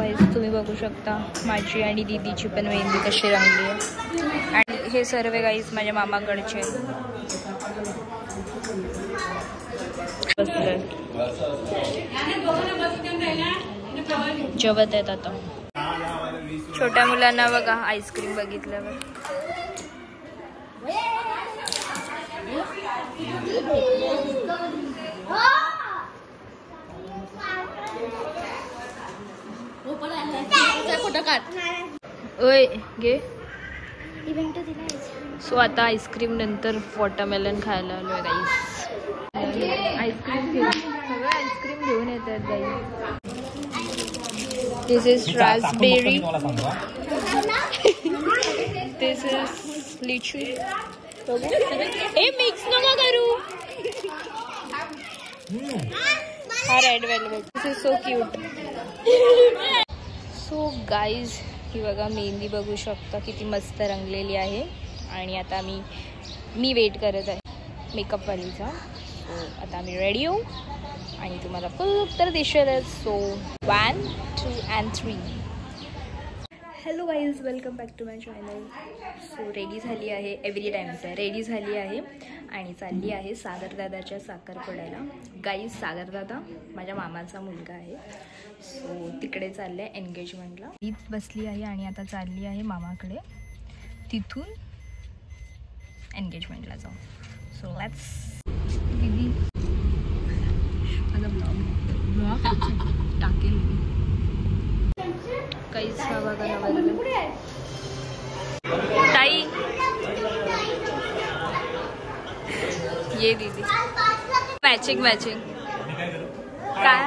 गाईस तुम्ही बघू शकता माझी आणि दीदीची पण मेहंदी कशी रंगली आहे. आणि हे सर्व गाईस माझ्या मामाकडचे जेवत आहेत आता. छोट्या मुलांना बघा आईस्क्रीम बघितल्यावर. ओय घे. सो आता आईस्क्रीम नंतर वॉटरमेलन खायला आलोय गाईस. आईस्क्रीम घेऊन सगळं आईस्क्रीम घेऊन येतात guys. This is raspberry. This is lychee. ए मिक्स नको करू. हा red velvet. This is so cute. So guys ही बघा मेहंदी बघू शकता किती मस्त रंगलेली आहे. आणि आता मी वेट करत आहे मेकअपवालीचा. सो आता आम्ही रेडी होऊ आणि तुम्हाला फुल उत्तर दिसेलच. So 1 2 and 3. Hello guys, welcome back to my channel. So ready झाली आहे, एव्हरी टाईमचं रेडी झाली आहे आणि चालली आहे सागरदादाच्या साखरपुड्याला. गाईज सागरदादा माझ्या मामाचा मुलगा आहे. सो तिकडे चाललं आहे एंगेजमेंटला. ईद बसली आहे आणि आता चालली आहे मामाकडे, तिथून एंगेजमेंटला जाऊ. So let's. दीदी माझा ब्लॉग टाकेल काहीच हा बघा नवरदेव. ताई ये दीदी. मॅचिंग मॅचिंग काय.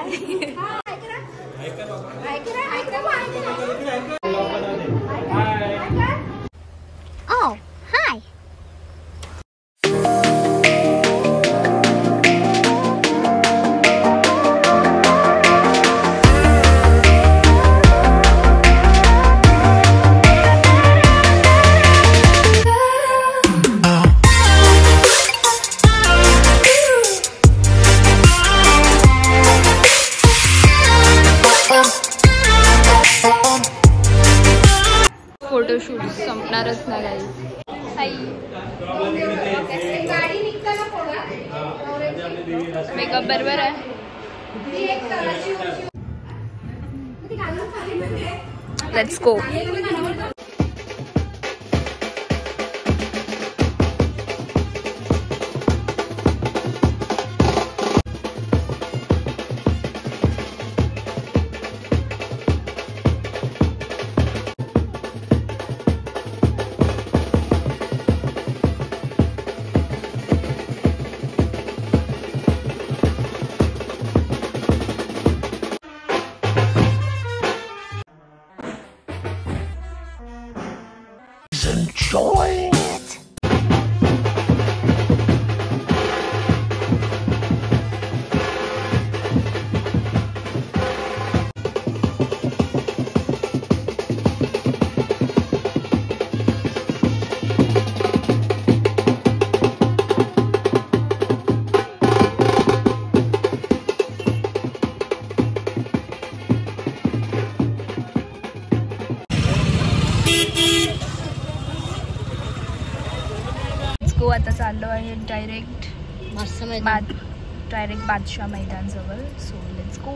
Oh, hi. फोटोशूट संपणारच ना गाईज. मेकअप बरोबर आहे. Let's go. Enjoy it. आता चाललो आहे डायरेक्ट बादशाह मैदान जवळ. So let's go.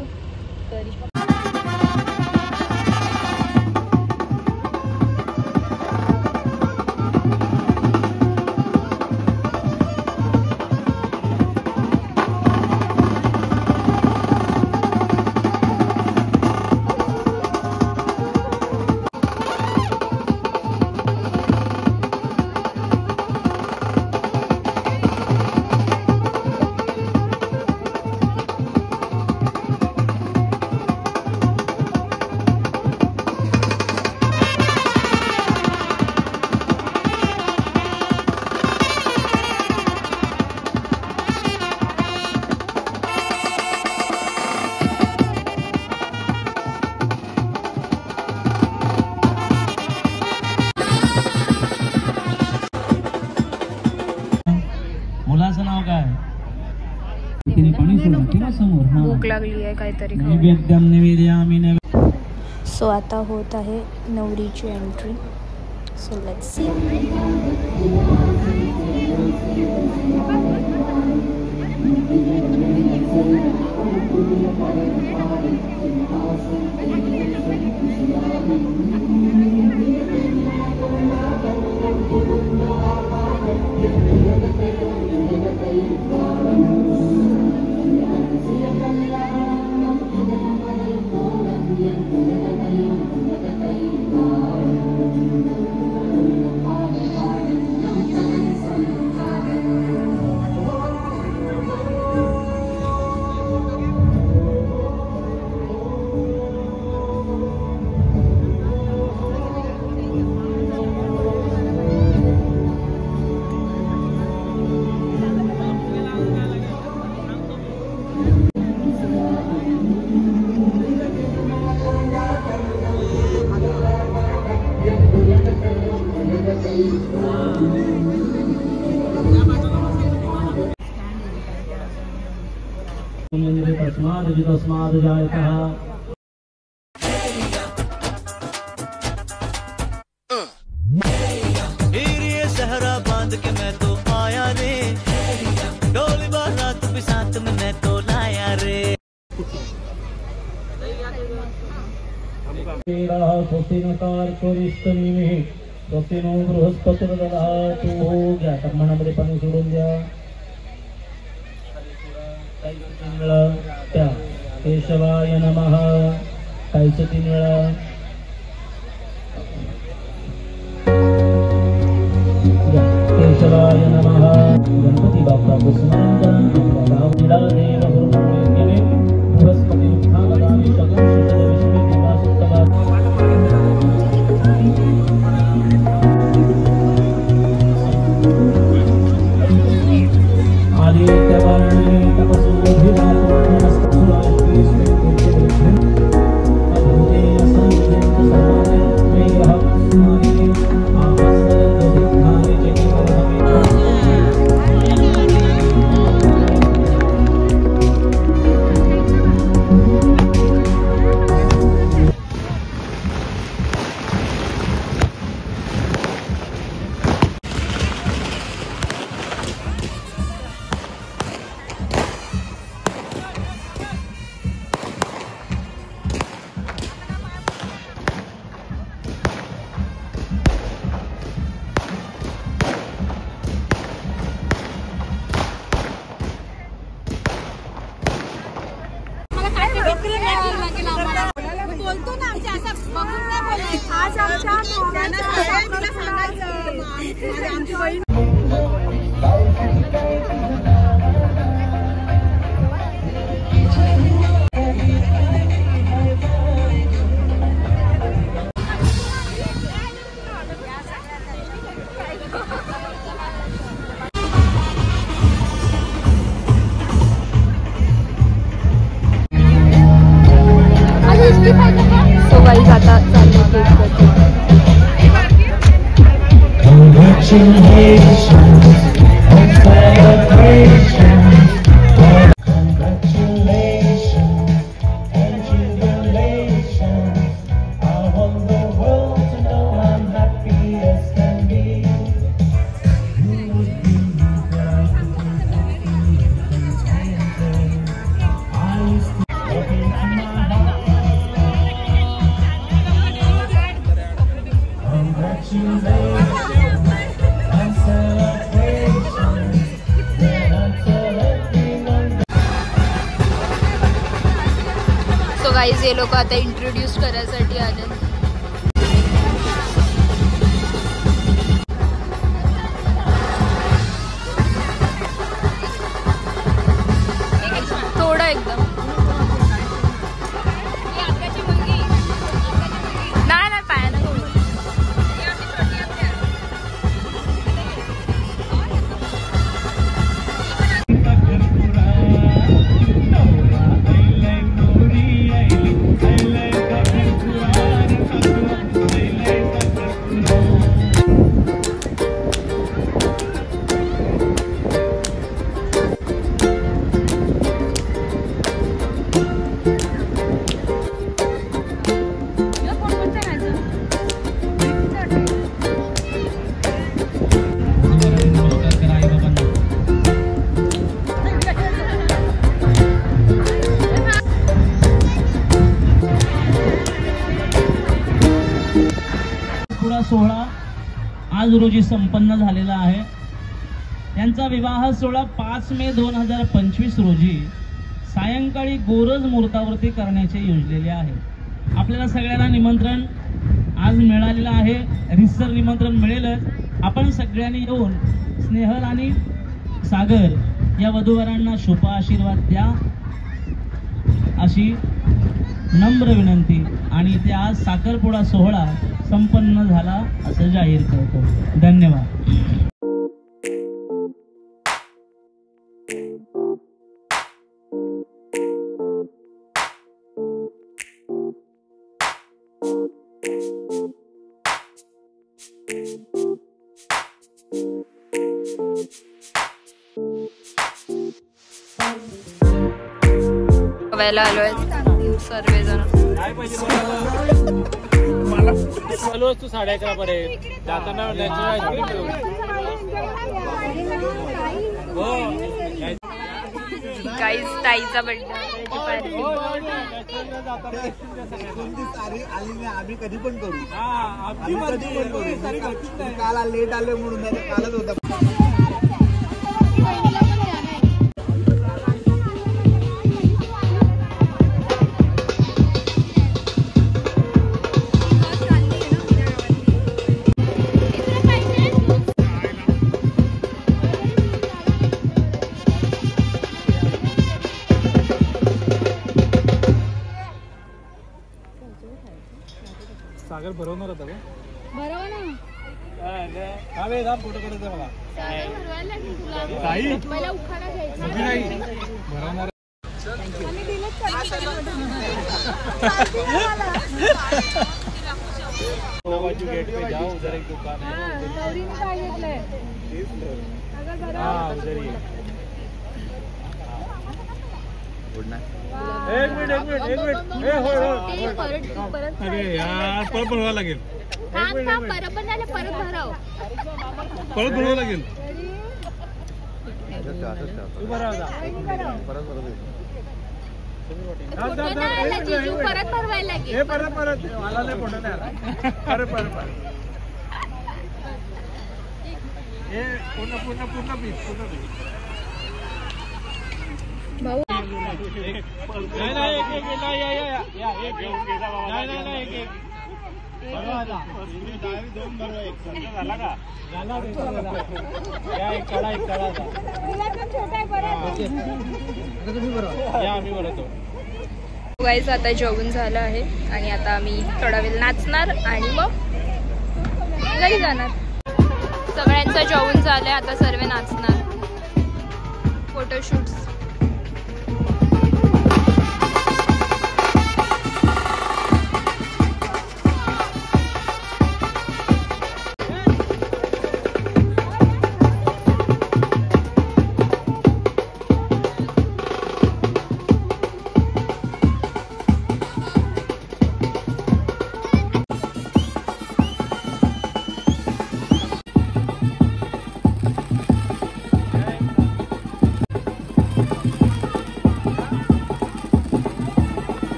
मुलाचं नाव काय? भूक लागली आहे काहीतरी. सो आता होत आहे नवरीची एंट्री. So let's see. तस्माद् जायतः. सहरा बांध के मैं तो आया रे, डोली बारात भी साथ में मैं तो लाया रे. स्वस्तिनो बृहस्पतिर्दधातु. घ्या मनामध्ये पाणी सोडून द्या. त्या केशवाय नमः. खायचं 3 वेळा. केशवाय नमः. गणपती बाप्पा बसवंत देव बृहस्पती उत्थानदायी शकल विश्वे दिवासुत्तमा. आदित्यवाणी तपसुभिरातो नमस्कृताय अद्भुते संयुक्त समाने मेघः स्मरणे आमस्मरणे सो गाईज आता चालू केक कटिंग. सो गाईज हे लोक आता इंट्रोड्यूस करायसाठी आले. थोडं एकदम नाही नाही पायानं सोहळा आज रोजी संपन्न झालेला आहे. त्यांचा विवाह सोहळा 5 मे 2025 रोजी सायंकाळी गोरज मुहूर्तावरती करण्याचे योजलेले आहे. आपल्याला सगळ्यांना निमंत्रण आज मिळालेलं आहे. रितसर निमंत्रण मिळेलच. आपण सगळ्यांनी येऊन स्नेहल आणि सागर या वधूवरांना शुभ आशीर्वाद द्या अशी नम्र विनंती. आणि ते आज साखरपुडा सोहळा संपन्न झाला असं जाहीर करतो. धन्यवाद. बघायला आलोय सर्वजण. चालू असतो 11:30 पर्यंत. जाताना गाईज ताईचा बर्थडे. आम्ही कधी पण करू. काल लेट आलोय म्हणून कालच होता. सागर भरवणार होता का? बरोबर ना. फोटो काढायचा मला. भरवणार. गेट पे जाओ, उधर एक दुकान है. हाँ उधर ही. एक मिनिट. अरे यार परत भरवावं लागेल. परत भरावं लागेल. परत भरवायला लागेल. परत मला नाही फोटो नाही आला. परत हे पूर्ण पीस. भाऊ गाईज आता जेवण झालं आहे आणि आता आम्ही थोडा वेळ नाचणार आणि मग घरी जाणार. सगळ्यांचं जेवण झालंय. आता सर्व नाचणार. फोटोशूट्स.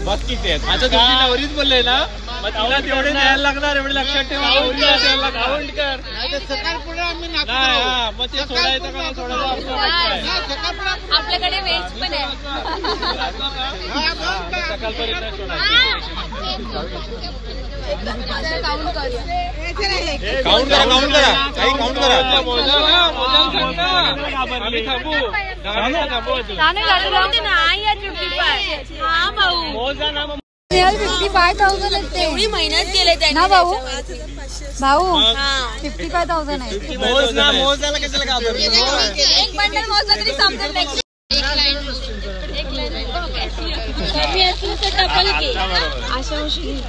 बघ किती आहेत आता तुम्ही नवरीच बोलले ना मग तिला तेवढे द्यायला लागणार एवढे लक्षात ठेवा काउंट कर मग ते सोडायचं का नाही सोडायचं आपल्याकडे वेज पण आहे सकाळपर्यंत काउंट करा काही काउंट करा आम्ही थांबू मोजा ना 55,000 एवढी मेहनत केले ना भाऊ 55,000 आहे मोजायला कशाला घाबरतो एक बंडल मोजला तरी समजेल कमी असलं तर डबल घे अशा उशी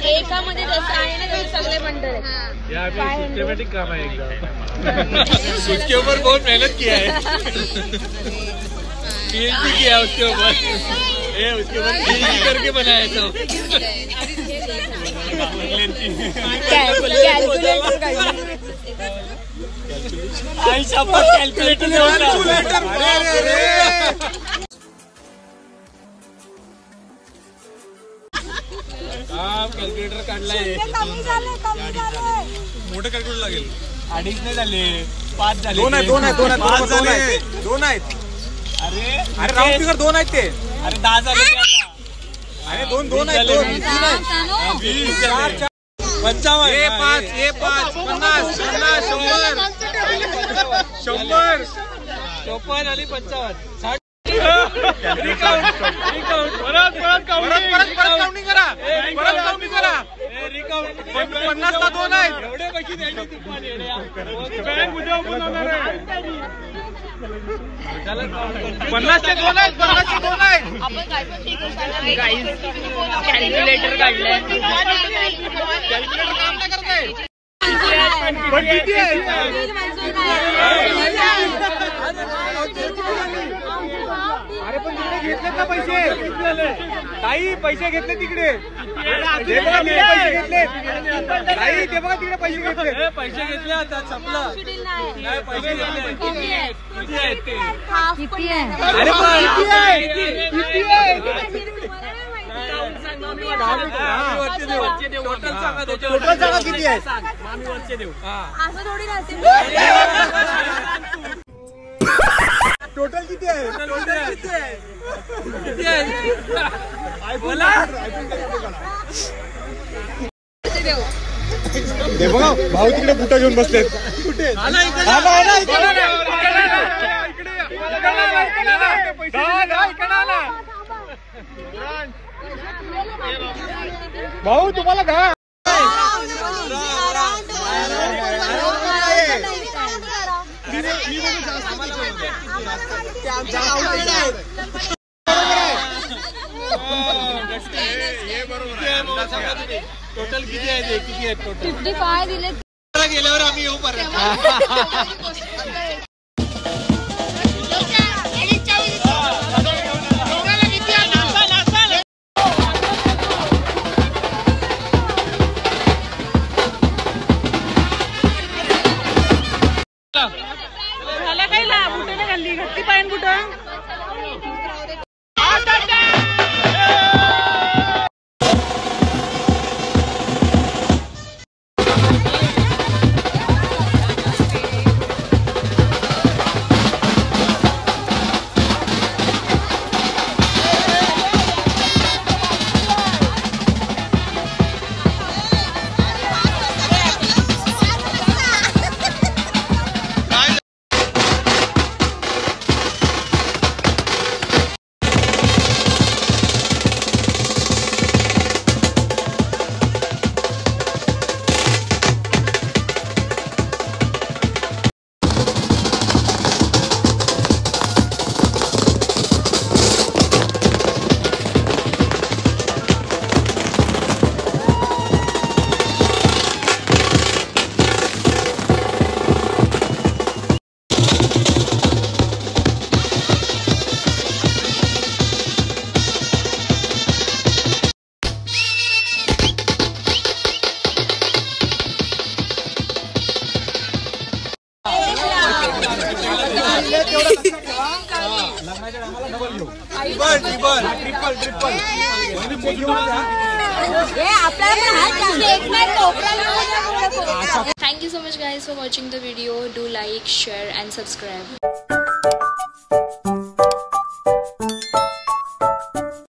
एकामध्ये जसं आहे ना तसे सगळे बंडल आहेत सिस्टमैटिक काम है एकदम उसके ऊपर बहुत मेहनत किया है PhD किया उसके ऊपर उसके ऊपर PhD करके बनाया था कैलकुलेटर कॅल्क्युलेटर काढलाय मोठं कॅल्क्युलेटर लागेल 2.5 नाही झाले 5 झाले 2 आहेत अरे राऊंड फिगर 2 आहेत ते अरे 10 झाले ते आता अरे 2 आहेत 55 50 54 आणि 55 60 काउंटिंग करा 50 ला 2 आहेत एवढे पैसे द्यायचे बँक उद्या ओपन होणार आहे 50 चे 2 आहेत आपण कॅल्क्युलेटर काढलाय कॅल्क्युलेटर काम नाही करत आहे पण किती आहे अरे पण तिकडे घेतलेत ना पैसे ताई पैसे घेतले तिकडे पैसे घेतले ताई ते बघा तिकडे पैसे घेतले आता संपलं नाही पैसे घेतले किती आहेत ते अरे टोटल सांगा किती आहे आम्ही वरचे देऊ असं थोडी राहते टोटल किती आहे ते बघा भाऊ तिकडे बुटा घेऊन बसलेत कुठे भाऊ तुम्हाला घा टोटल किती आहे किती आहेत टोटल 55 दिले गेल्यावर आम्ही येऊ परत मला काय ला बुटाने घालली घातली पायन boot Thank you so much guys for watching the video. Do like, share and subscribe.